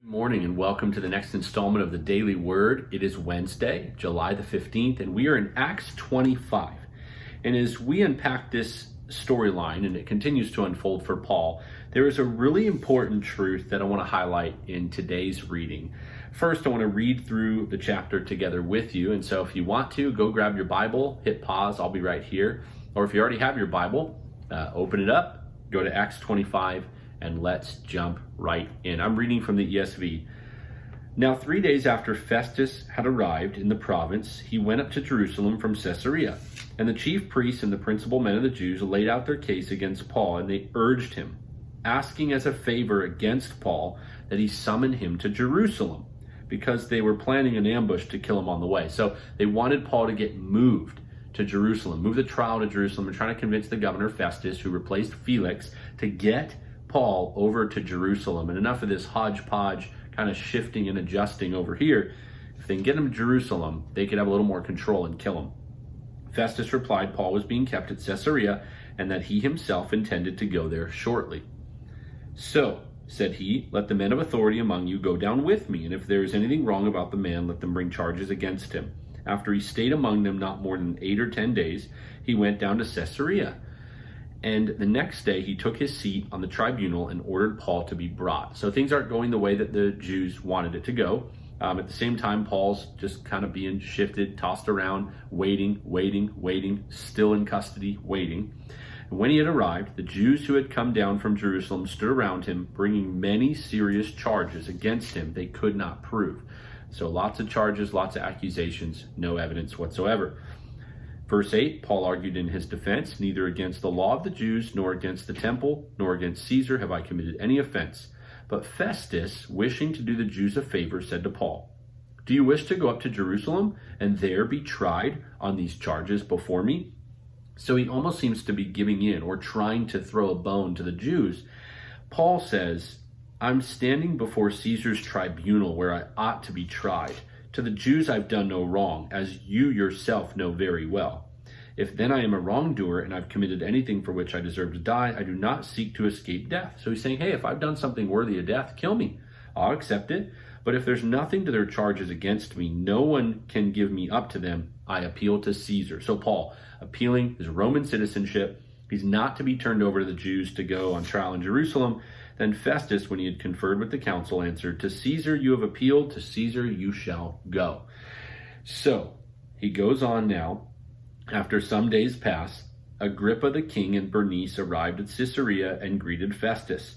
Good morning and welcome to the next installment of the Daily Word. It is Wednesday, July the 15th, and we are in Acts 25. And as we unpack this storyline and it continues to unfold for Paul, there is a really important truth that I want to highlight in today's reading. First, I want to read through the chapter together with you. And so if you want to, go grab your Bible, hit pause, I'll be right here. Or if you already have your Bible, open it up, go to Acts 25, and let's jump right in. I'm reading from the ESV. Now 3 days after Festus had arrived in the province, he went up to Jerusalem from Caesarea. And the chief priests and the principal men of the Jews laid out their case against Paul, and they urged him, asking as a favor against Paul that he summon him to Jerusalem, because they were planning an ambush to kill him on the way. So they wanted Paul to get moved to Jerusalem, move the trial to Jerusalem, and trying to convince the governor Festus, who replaced Felix, to get Paul over to Jerusalem. And enough of this hodgepodge kind of shifting and adjusting over here. If they can get him to Jerusalem, they could have a little more control and kill him. Festus replied Paul was being kept at Caesarea and that he himself intended to go there shortly. So, said he, let the men of authority among you go down with me, and if there is anything wrong about the man, let them bring charges against him. After he stayed among them not more than 8 or 10 days, he went down to Caesarea. And the next day he took his seat on the tribunal and ordered Paul to be brought. So things aren't going the way that the Jews wanted it to go. At the same time, Paul's just kind of being shifted, tossed around, waiting, still in custody, waiting. And when he had arrived, the Jews who had come down from Jerusalem stood around him, bringing many serious charges against him they could not prove. So lots of charges, lots of accusations, no evidence whatsoever. Verse 8, Paul argued in his defense, neither against the law of the Jews, nor against the temple, nor against Caesar have I committed any offense. But Festus, wishing to do the Jews a favor, said to Paul, do you wish to go up to Jerusalem and there be tried on these charges before me? So he almost seems to be giving in or trying to throw a bone to the Jews. Paul says, I'm standing before Caesar's tribunal where I ought to be tried. To the Jews I've done no wrong, as you yourself know very well. If then I am a wrongdoer and I've committed anything for which I deserve to die, I do not seek to escape death. So he's saying, hey, if I've done something worthy of death, kill me. I'll accept it. But if there's nothing to their charges against me, no one can give me up to them. I appeal to Caesar. So Paul, appealing his Roman citizenship, he's not to be turned over to the Jews to go on trial in Jerusalem. Then Festus, when he had conferred with the council, answered, to Caesar you have appealed, to Caesar you shall go. So he goes on now. After some days pass, Agrippa the king and Bernice arrived at Caesarea and greeted Festus.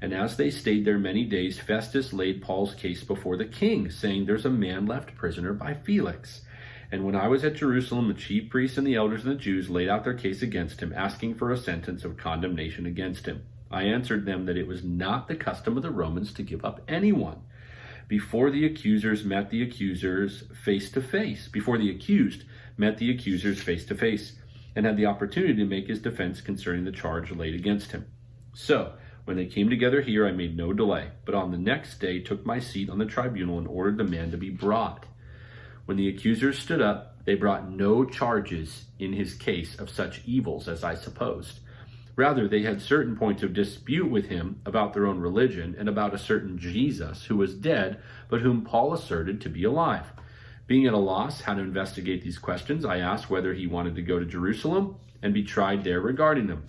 And as they stayed there many days, Festus laid Paul's case before the king, saying, there's a man left prisoner by Felix. And when I was at Jerusalem, the chief priests and the elders of the Jews laid out their case against him, asking for a sentence of condemnation against him. I answered them that it was not the custom of the Romans to give up anyone. Before the accusers met the accusers face to face, before the accused met the accusers face to face, and had the opportunity to make his defense concerning the charge laid against him. So, when they came together here, I made no delay, but on the next day took my seat on the tribunal and ordered the man to be brought. When the accusers stood up, they brought no charges in his case of such evils as I supposed. Rather, they had certain points of dispute with him about their own religion and about a certain Jesus who was dead, but whom Paul asserted to be alive. Being at a loss how to investigate these questions, I asked whether he wanted to go to Jerusalem and be tried there regarding them.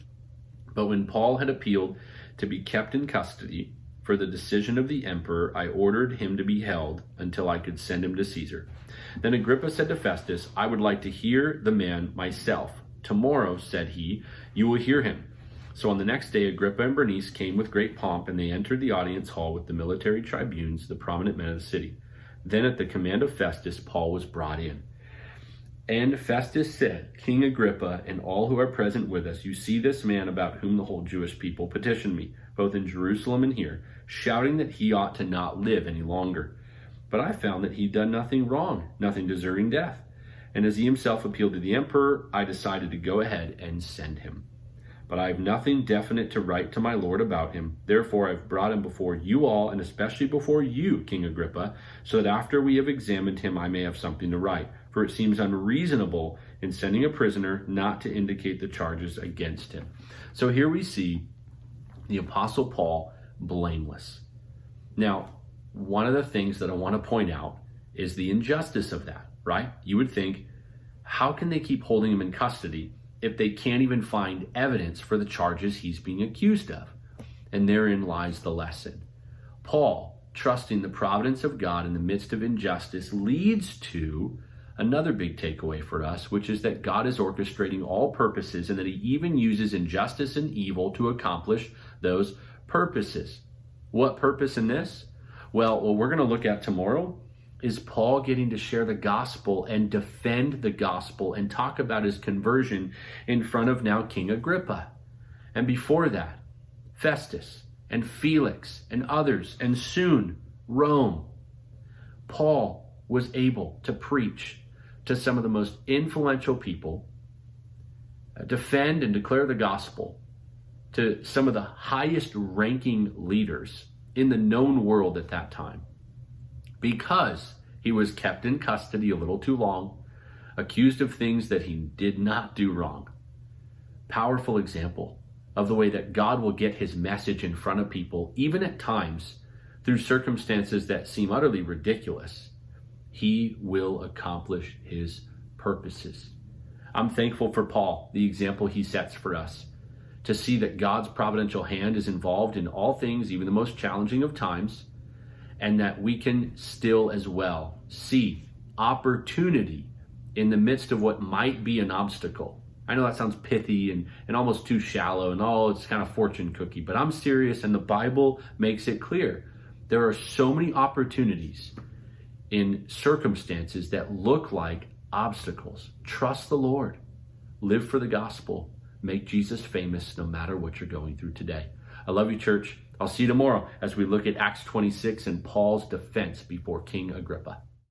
But when Paul had appealed to be kept in custody for the decision of the emperor, I ordered him to be held until I could send him to Caesar. Then Agrippa said to Festus, I would like to hear the man myself. Tomorrow, said he, you will hear him. So on the next day, Agrippa and Bernice came with great pomp, and they entered the audience hall with the military tribunes, the prominent men of the city. Then at the command of Festus, Paul was brought in. And Festus said, King Agrippa and all who are present with us, you see this man about whom the whole Jewish people petitioned me, both in Jerusalem and here, shouting that he ought to not live any longer. But I found that he'd done nothing wrong, nothing deserving death. And as he himself appealed to the emperor, I decided to go ahead and send him. But I have nothing definite to write to my lord about him. Therefore I've brought him before you all, and especially before you, King Agrippa, so that after we have examined him I may have something to write. For it seems unreasonable in sending a prisoner not to indicate the charges against him. So here we see the Apostle Paul blameless. Now, one of the things that I want to point out is the injustice of that, right? You would think, how can they keep holding him in custody if they can't even find evidence for the charges he's being accused of? And therein lies the lesson. Paul, trusting the providence of God in the midst of injustice, leads to another big takeaway for us, which is that God is orchestrating all purposes and that he even uses injustice and evil to accomplish those purposes. What purpose in this? Well, what we're going to look at tomorrow is Paul getting to share the gospel and defend the gospel and talk about his conversion in front of now King Agrippa. And before that, Festus and Felix and others, and soon Rome. Paul was able to preach to some of the most influential people, defend and declare the gospel to some of the highest ranking leaders in the known world at that time, because he was kept in custody a little too long, accused of things that he did not do wrong. Powerful example of the way that God will get his message in front of people, even at times through circumstances that seem utterly ridiculous. He will accomplish his purposes. I'm thankful for Paul, the example he sets for us, to see that God's providential hand is involved in all things, even the most challenging of times, and that we can still as well see opportunity in the midst of what might be an obstacle. I know that sounds pithy and almost too shallow and it's kind of fortune cookie, but I'm serious, and the Bible makes it clear. There are so many opportunities in circumstances that look like obstacles. Trust the Lord. Live for the gospel. Make Jesus famous no matter what you're going through today. I love you, church. I'll see you tomorrow as we look at Acts 26 and Paul's defense before King Agrippa.